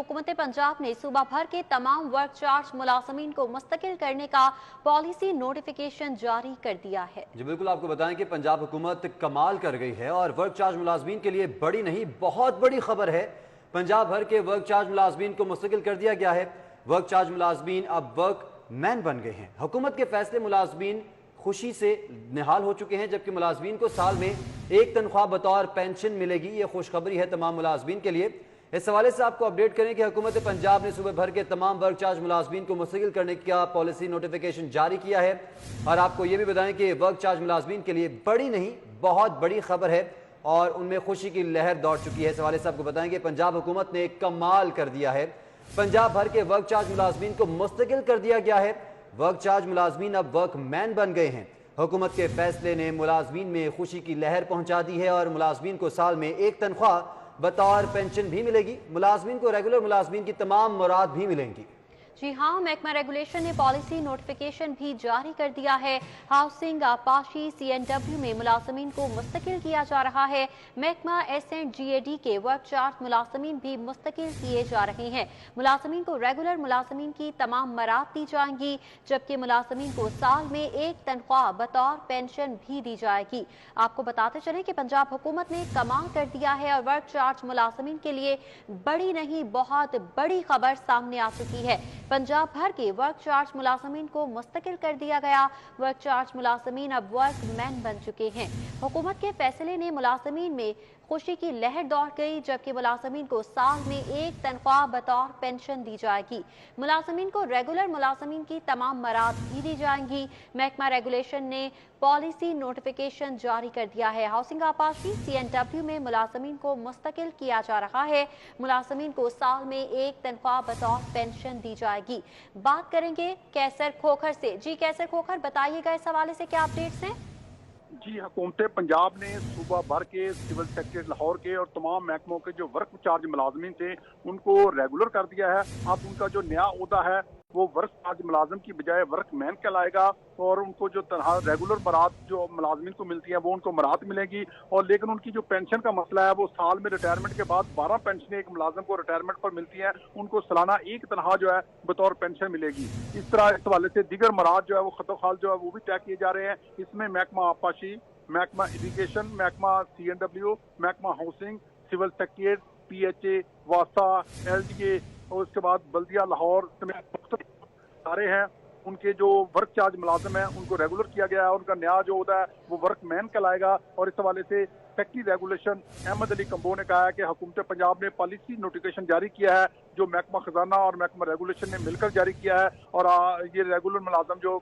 हुकूमत पंजाब ने सूबा भर के तमाम वर्क चार्ज मुलाजमीन को मुस्तकिल करने का पॉलिसी नोटिफिकेशन जारी कर दिया है। जी बिल्कुल, आपको बताएं कि पंजाब हुकूमत कमाल कर गई है और वर्क चार्ज मुलाजमीन के लिए बड़ी नहीं बहुत बड़ी खबर है। पंजाब भर के वर्क चार्ज मुलाजमीन को मुस्तकिल कर दिया गया है। वर्क चार्ज मुलाजमीन अब वर्क मैन बन गए हैं। हुकूमत के फैसले मुलाजमीन खुशी से निहाल हो चुके हैं, जबकि मुलाजमीन को साल में एक तनख्वाह बतौर पेंशन मिलेगी। ये खुशखबरी है तमाम मुलाजमीन के लिए। इस हवाले से आपको अपडेट करें कि हुकूमत पंजाब ने सूबे भर के तमाम वर्क चार्ज मुलाजमीन को मुस्तकिल करने का पॉलिसी नोटिफिकेशन जारी किया है। और आपको ये भी बताएं कि वर्क चार्ज मुलाजमीन के लिए बड़ी नहीं बहुत बड़ी खबर है और उनमें खुशी की लहर दौड़ चुकी है। इस हवाले से आपको बताएं कि पंजाब हुकूमत ने कमाल कर दिया है। पंजाब भर के वर्क चार्ज मुलाजमीन को मुस्तकिल कर दिया गया है। वर्क चार्ज मुलाजमीन अब वर्क मैन बन गए हैं। हुकूमत के फैसले ने मुलाजमीन में खुशी की लहर पहुंचा दी है और मुलाजमीन को साल में एक तनख्वाह बतौर पेंशन भी मिलेगी। मुलाजमीन को रेगुलर मुलाजमीन की तमाम मुराद भी मिलेंगी। जी हाँ, महकमा रेगुलेशन ने पॉलिसी नोटिफिकेशन भी जारी कर दिया है। हाउसिंग, आपाशी, CNW में मुलाजमीन को मुस्तकिल किया जा रहा है। महकमा S&GAD के वर्क चार्ज मुलाजमीन भी मुस्तकिल किए जा रहे हैं। मुलाजमीन को रेगुलर मुलाजमीन की तमाम मराद दी जाएंगी, जबकि मुलाजमीन को साल में एक तनख्वाह बतौर पेंशन भी दी जाएगी। आपको बताते चलें कि पंजाब हुकूमत ने कमाल कर दिया है और वर्क चार्ज मुलाजमीन के लिए बड़ी नहीं बहुत बड़ी खबर सामने आ चुकी है। पंजाब भर के वर्क चार्ज मुलाजमीन को मुस्तकिल कर दिया गया। वर्क चार्ज मुलाजमीन अब वर्क मैन बन चुके हैं। हुकूमत के फैसले ने मुलाजमीन में खुशी की लहर दौड़ गई, जबकि मुलाजमीन को साल में एक तनख्वाह बतौर पेंशन दी जाएगी। मुलाजमीन को रेगुलर मुलाजमीन की तमाम मराद भी दी जाएंगी। महकमा रेगुलेशन ने पॉलिसी नोटिफिकेशन जारी कर दिया है। हाउसिंग, आपाशी, CNW में मुलाजमीन को मुस्तकिल किया जा रहा है। मुलाजमीन को साल में एक तनख्वाह बतौर पेंशन दी जाएगी। बात करेंगे कैसर खोखर से। जी कैसर खोखर, बताइएगा इस हवाले से क्या अपडेट्स हैं? जी, हुकूमत पंजाब ने सूबा भर के सिविल सेक्रेटरी लाहौर के और तमाम महकमों के जो वर्क चार्ज मुलाजमीन थे उनको रेगुलर कर दिया है। अब उनका जो नया ओहदा है वो वर्क चार्ज मुलाजम की बजाय वर्क मैन कहलाएगा और उनको जो तरह रेगुलर मराद जो मुलाजमीन को मिलती है वो उनको मराद मिलेगी। और लेकिन उनकी जो पेंशन का मसला है वो साल में रिटायरमेंट के बाद 12 पेंशनें एक मुलाजम को रिटायरमेंट पर मिलती हैं, उनको सालाना एक तनख्वाह जो है बतौर पेंशन मिलेगी। इस तरह इस हवाले से दीगर मराद जो है वो खतोखाल जो है वो भी तय किए जा रहे हैं। इसमें महकमा आपाशी, महकमा इरीगेशन, महकमा CNW, महकमा हाउसिंग, सिविल सेक्रेटरी, PHA, वासा, LDA और उसके बाद बल्दिया लाहौर सारे हैं। उनके जो वर्क चार्ज मुलाजम हैं उनको रेगुलर किया गया है। उनका नया जो होता है वो वर्क मैन कहलाएगा। और इस हवाले से सेक्रेटरी रेगुलेशन अहमद अली कंबो ने कहा है कि हुकूमत पंजाब ने पॉलिसी नोटिफिकेशन जारी किया है जो महकमा खजाना और महकमा रेगुलेशन ने मिलकर जारी किया है। और ये रेगुलर मुलाजम जो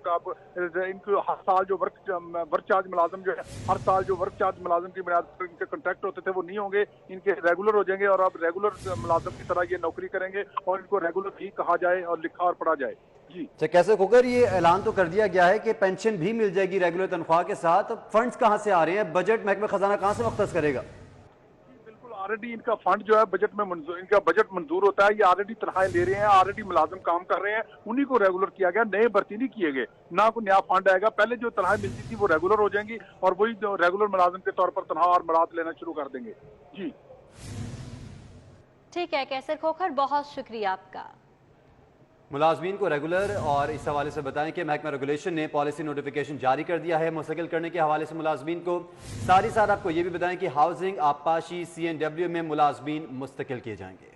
इनको हर साल जो वर्क चार्ज मुलाजम जो है हर साल जो वर्क चार्ज मुलाजम की बुनियाद पर इनके कॉन्ट्रैक्ट होते थे वो नहीं होंगे, इनके रेगुलर हो जाएंगे और अब रेगुलर मुलाजम की तरह ये नौकरी करेंगे और इनको रेगुलर ही कहा जाए और लिखा और पढ़ा जाए। जी कैसे खोकर, ये ऐलान तो कर दिया गया है कि पेंशन भी मिल जाएगी रेगुलर तनख्वाह के साथ। फंड्स कहां से आ रहे हैं? बजट महकमा खजाना कहां से मुख्तस करेगा? बिल्कुल, ऑलरेडी इनका फंड जो है बजट में इनका बजट मंजूर होता है। ये ऑलरेडी तनख्वाहें ले रहे हैं, ऑलरेडी मुलाजिम काम कर रहे हैं, उन्हीं को रेगुलर किया गया, नए भर्ती नहीं किए गए, ना कोई नया फंड आएगा। पहले जो तनख्वाहें मिलती थी वो रेगुलर हो जाएंगी और वही जो रेगुलर मुलाजिम के तौर पर तनख्वाह और मराद लेना शुरू कर देंगे। जी ठीक है कैसर खोखर, बहुत शुक्रिया आपका। मुलाजमीन को रेगुलर और इस हवाले से बताएं कि महकमा रेगुलेशन ने पॉलिसी नोटिफिकेशन जारी कर दिया है मुस्तकिल करने के हवाले से मुलाजमीन को। साथ आपको ये भी बताएं कि हाउसिंग, आपाशी, CNW में मुलाजमीन मुस्तकिल किए जाएंगे।